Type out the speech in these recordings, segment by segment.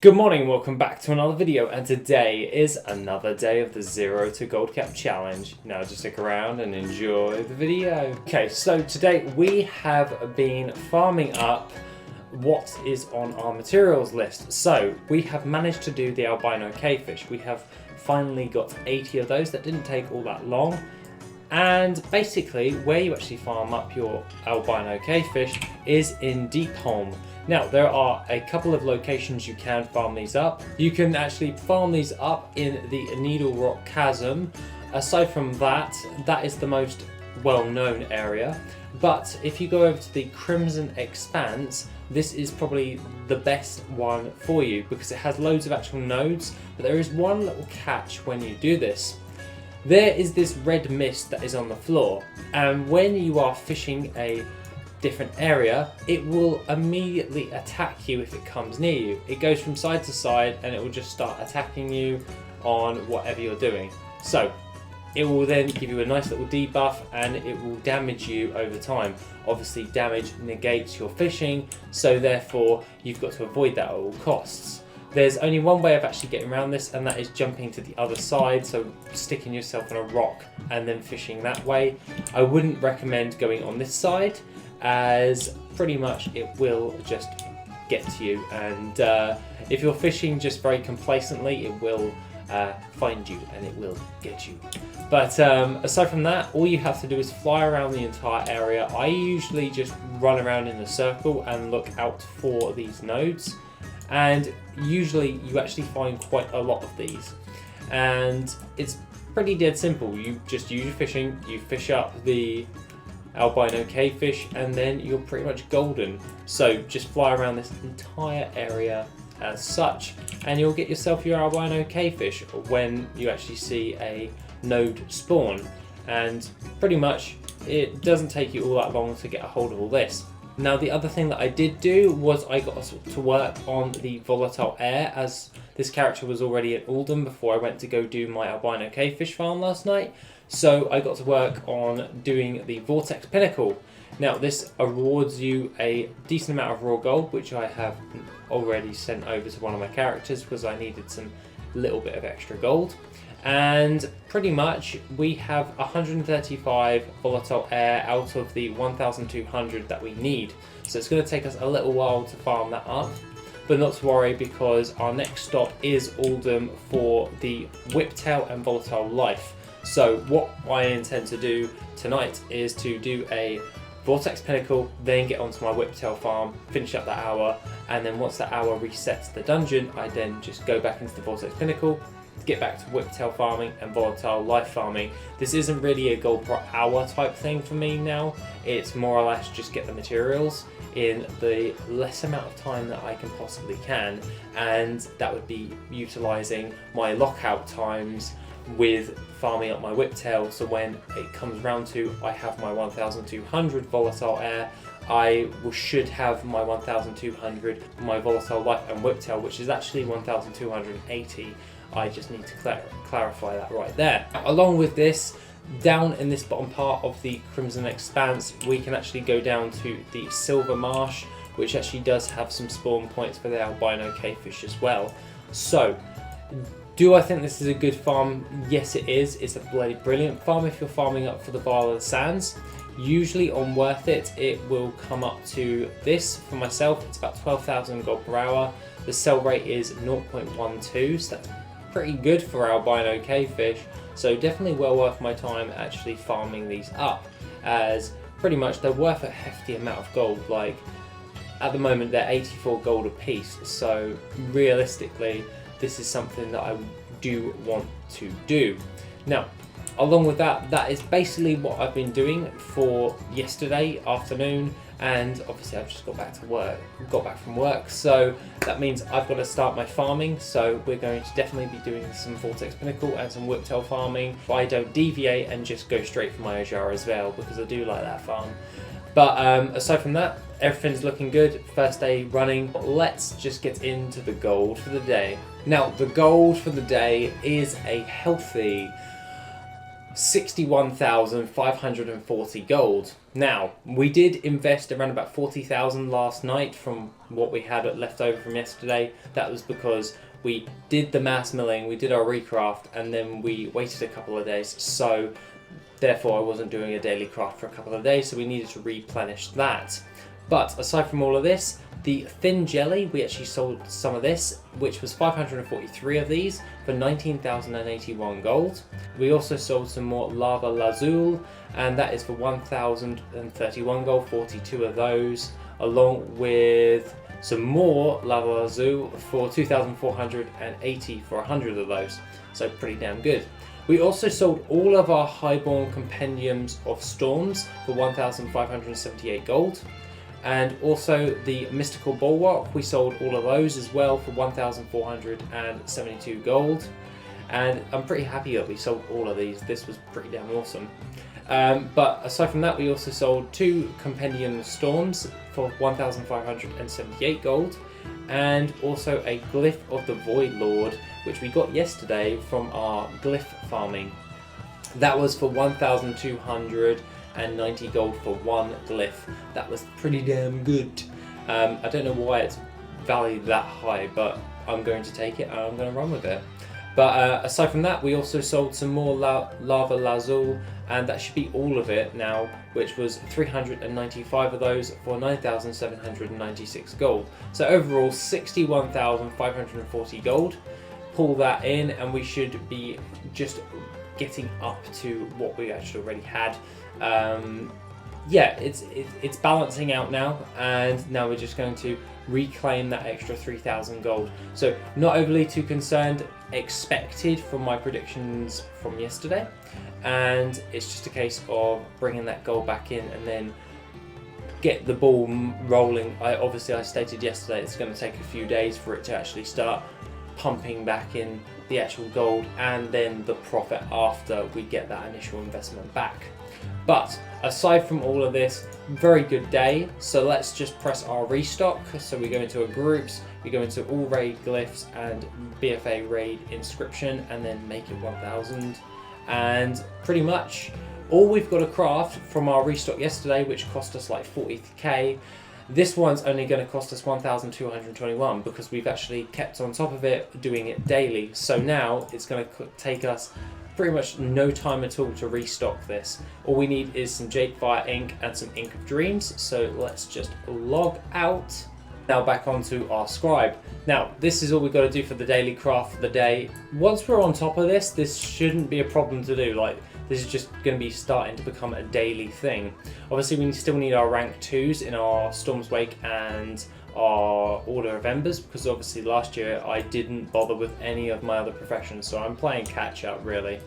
Good morning, welcome back to another video, and today is another day of the Zero to Gold Cap Challenge. Now just stick around and enjoy the video. Okay, so today we have been farming up what is on our materials list. So we have managed to do the albino cavefish. We have finally got 80 of those. That didn't take all that long. And basically where you actually farm up your albino cavefish is in Deepholm. Now, there are a couple of locations you can farm these up. You can actually farm these up in the Needle Rock Chasm. Aside from that, that is the most well-known area. But if you go over to the Crimson Expanse, this is probably the best one for you because it has loads of actual nodes, but there is one little catch when you do this. There is this red mist that is on the floor, and when you are fishing a different area, it will immediately attack you if it comes near you. It goes from side to side and it will just start attacking you on whatever you're doing. So it will then give you a nice little debuff and it will damage you over time. Obviously damage negates your fishing, so therefore you've got to avoid that at all costs. There's only one way of actually getting around this, and that is jumping to the other side, so sticking yourself on a rock and then fishing that way. I wouldn't recommend going on this side, as pretty much it will just get to you, and if you're fishing just very complacently, it will find you and it will get you. But aside from that, all you have to do is fly around the entire area. I usually just run around in a circle and look out for these nodes, and usually you actually find quite a lot of these, and it's pretty dead simple. You just use your fishing, you fish up the albino cavefish, and then you're pretty much golden. So just fly around this entire area as such, and you'll get yourself your albino cavefish when you actually see a node spawn. And pretty much it doesn't take you all that long to get a hold of all this. Now, the other thing that I did do was I got to work on the volatile air, as this character was already at Uldum before I went to go do my albino cavefish farm last night. So I got to work on doing the Vortex Pinnacle. Now, this awards you a decent amount of raw gold, which I have already sent over to one of my characters because I needed some little bit of extra gold. And pretty much we have 135 volatile air out of the 1200 that we need. So it's going to take us a little while to farm that up, but not to worry, because our next stop is Uldum for the Whiptail and Volatile Life. So what I intend to do tonight is to do a Vortex Pinnacle, then get onto my Whiptail farm, finish up that hour, and then once that hour resets the dungeon, I then just go back into the Vortex Pinnacle, get back to Whiptail farming and Volatile Life farming. This isn't really a gold per hour type thing for me now. It's more or less just get the materials in the less amount of time that I can possibly can, and that would be utilising my lockout times with farming up my Whiptail, so when it comes round to I have my 1200 volatile air, I should have my 1200, my Volatile Life and Whiptail, which is actually 1280. I just need to clarify that right there. Along with this, down in this bottom part of the Crimson Expanse, we can actually go down to the Silver Marsh, which actually does have some spawn points for the albino cavefish as well. So, do I think this is a good farm? Yes, it is. It's a bloody brilliant farm if you're farming up for the Vial of the Sands. Usually on Worth It, it will come up to this. For myself, it's about 12,000 gold per hour. The sell rate is 0.12, so that's pretty good for albino cavefish. So definitely well worth my time actually farming these up, as pretty much they're worth a hefty amount of gold. Like at the moment, they're 84 gold a piece. So realistically, this is something that I do want to do. Now, along with that, that is basically what I've been doing for yesterday afternoon, and obviously I've just got back from work, so that means I've got to start my farming. So we're going to definitely be doing some Vortex Pinnacle and some Whiptail farming, but I don't deviate and just go straight for my Ojara as well, because I do like that farm. But aside from that, everything's looking good. First day running. Let's just get into the gold for the day. Now, the gold for the day is a healthy 61,540 gold. Now, we did invest around about 40,000 last night from what we had left over from yesterday. That was because we did the mass milling, we did our recraft, and then we waited a couple of days. So, therefore, I wasn't doing a daily craft for a couple of days, so we needed to replenish that. But aside from all of this, the thin jelly, we actually sold some of this, which was 543 of these for 19,081 gold. We also sold some more lava lazuli, and that is for 1,031 gold, 42 of those, along with some more lava lazuli for 2,480 for 100 of those. So pretty damn good. We also sold all of our highborn compendiums of storms for 1,578 gold. And also the mystical bulwark, we sold all of those as well for 1,472 gold. And I'm pretty happy that we sold all of these. This was pretty damn awesome. But aside from that, we also sold 2 compendium storms for 1,578 gold, and also a glyph of the Void Lord, which we got yesterday from our glyph farming. That was for 1,290 gold for 1 glyph. That was pretty damn good. I don't know why it's valued that high, but I'm going to take it and I'm going to run with it. But aside from that, we also sold some more lava lazuli, and that should be all of it now, which was 395 of those for 9,796 gold. So overall, 61,540 gold. Pull that in, and we should be just getting up to what we actually already had. Yeah, it's balancing out now, and now we're just going to reclaim that extra 3,000 gold. So not overly too concerned, expected from my predictions from yesterday, and it's just a case of bringing that gold back in and then get the ball rolling. Obviously I stated yesterday it's going to take a few days for it to actually start pumping back in the actual gold, and then the profit after we get that initial investment back. But aside from all of this, very good day. So let's just press our restock. So we go into our groups, we go into all raid glyphs and BFA raid inscription, and then make it 1,000. And pretty much all we've got to craft from our restock yesterday, which cost us like 40k, this one's only going to cost us 1,221 because we've actually kept on top of it, doing it daily. So now it's going to take us pretty much no time at all to restock this. All we need is some Jadefire ink and some Ink of Dreams. So let's just log out. Now back onto our scribe. Now this is all we've got to do for the daily craft for the day. Once we're on top of this, this shouldn't be a problem to do. Like, this is just going to be starting to become a daily thing. Obviously we still need our rank 2s in our Storm's Wake and our Order of Embers, because obviously last year I didn't bother with any of my other professions, so I'm playing catch up really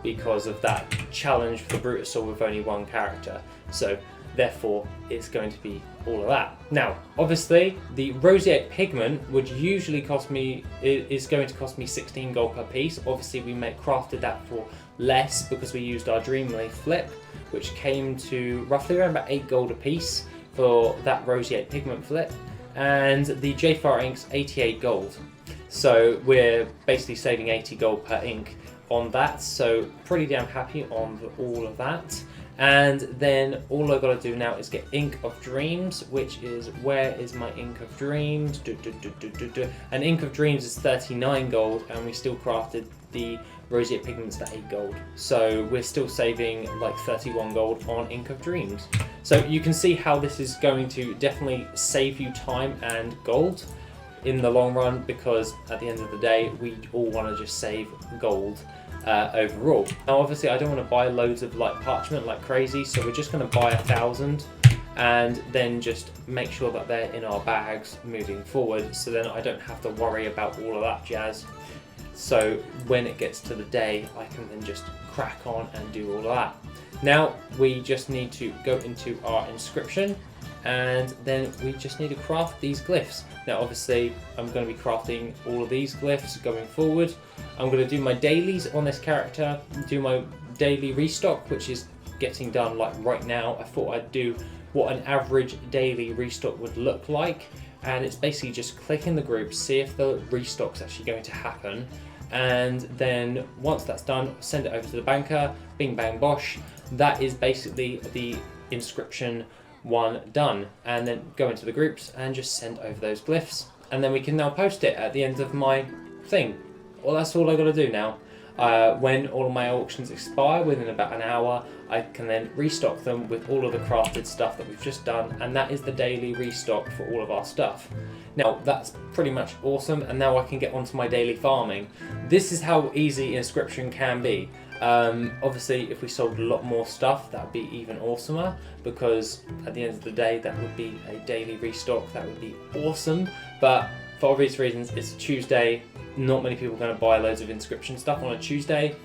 because of that challenge for Brutusaur with only 1 character. So therefore it's going to be all of that. Now obviously the roseate pigment would usually cost me, is going to cost me 16 gold per piece. Obviously we crafted that for less because we used our Dreamleaf flip, which came to roughly around about 8 gold a piece for that roseate pigment flip, and the Jadefire ink's 88 gold. So we're basically saving 80 gold per ink on that, so pretty damn happy on all of that. And then all I've got to do now is get Ink of Dreams, which is, where is my Ink of Dreams? And Ink of Dreams is 39 gold, and we still crafted the roseate pigments at 8 gold. So we're still saving like 31 gold on Ink of Dreams. So you can see how this is going to definitely save you time and gold in the long run, because at the end of the day, we all want to just save gold overall. Now obviously I don't want to buy loads of like parchment like crazy, so we're just going to buy 1,000 and then just make sure that they're in our bags moving forward, so then I don't have to worry about all of that jazz. So when it gets to the day, I can then just crack on and do all of that. Now we just need to go into our inscription, and then we just need to craft these glyphs. Now obviously I'm going to be crafting all of these glyphs going forward. I'm going to do my dailies on this character, do my daily restock, which is getting done like right now. I thought I'd do what an average daily restock would look like, and it's basically just click in the group, see if the restock's actually going to happen, and then once that's done, send it over to the banker, bing bang bosh. That is basically the inscription one done, and then go into the groups and just send over those glyphs, and then we can now post it at the end of my thing. Well, that's all I got to do now. When all of my auctions expire within about an hour, I can then restock them with all of the crafted stuff that we've just done, and that is the daily restock for all of our stuff. Now that's pretty much awesome, and now I can get onto my daily farming. This is how easy Inscription can be. Obviously if we sold a lot more stuff, that would be even awesomer, because at the end of the day that would be a daily restock. That would be awesome, but for obvious reasons it's Tuesday. Not many people are going to buy loads of Inscription stuff on a Tuesday,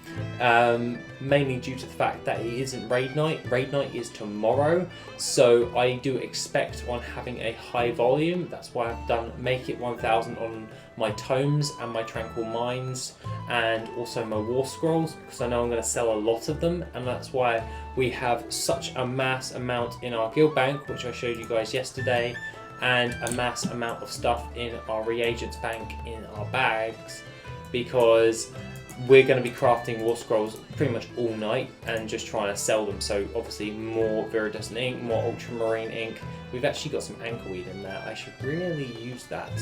mainly due to the fact that it isn't raid night. Raid night is tomorrow, so I do expect on having a high volume. That's why I've done make it 1000 on my tomes and my tranquil mines, and also my war scrolls, because I know I'm going to sell a lot of them, and that's why we have such a mass amount in our guild bank, which I showed you guys yesterday, and a mass amount of stuff in our reagents bank in our bags, because we're going to be crafting war scrolls pretty much all night and just trying to sell them. So obviously more viridescent ink, more ultramarine ink. We've actually got some anchorweed in there. I should really use that,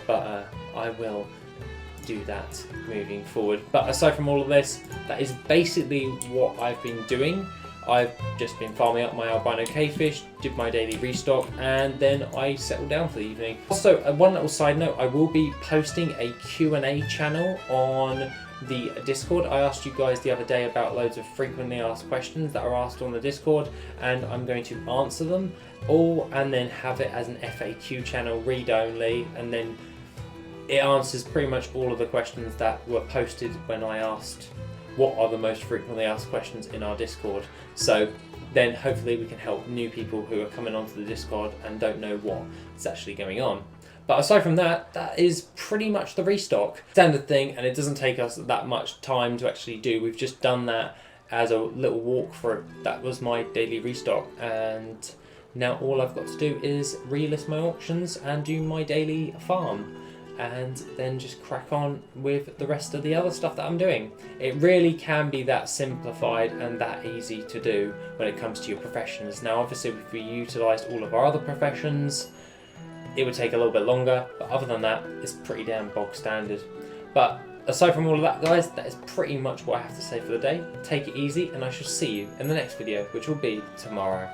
but I will do that moving forward. But aside from all of this, that is basically what I've been doing. I've just been farming up my albino cavefish, did my daily restock, and then I settled down for the evening. Also, one little side note, I will be posting a Q&A channel on the Discord. I asked you guys the other day about loads of frequently asked questions that are asked on the Discord, and I'm going to answer them all and then have it as an FAQ channel, read only, and then it answers pretty much all of the questions that were posted when I asked what are the most frequently asked questions in our Discord. So then hopefully we can help new people who are coming onto the Discord and don't know what is actually going on. But aside from that, that is pretty much the restock. Standard thing, and it doesn't take us that much time to actually do. We've just done that as a little walkthrough. That was my daily restock, and now all I've got to do is relist my auctions and do my daily farm, and then just crack on with the rest of the other stuff that I'm doing. It really can be that simplified and that easy to do when it comes to your professions. Now obviously if we utilised all of our other professions, it would take a little bit longer, but other than that, it's pretty damn bog standard. But aside from all of that, guys, that is pretty much what I have to say for the day. Take it easy, and I shall see you in the next video, which will be tomorrow.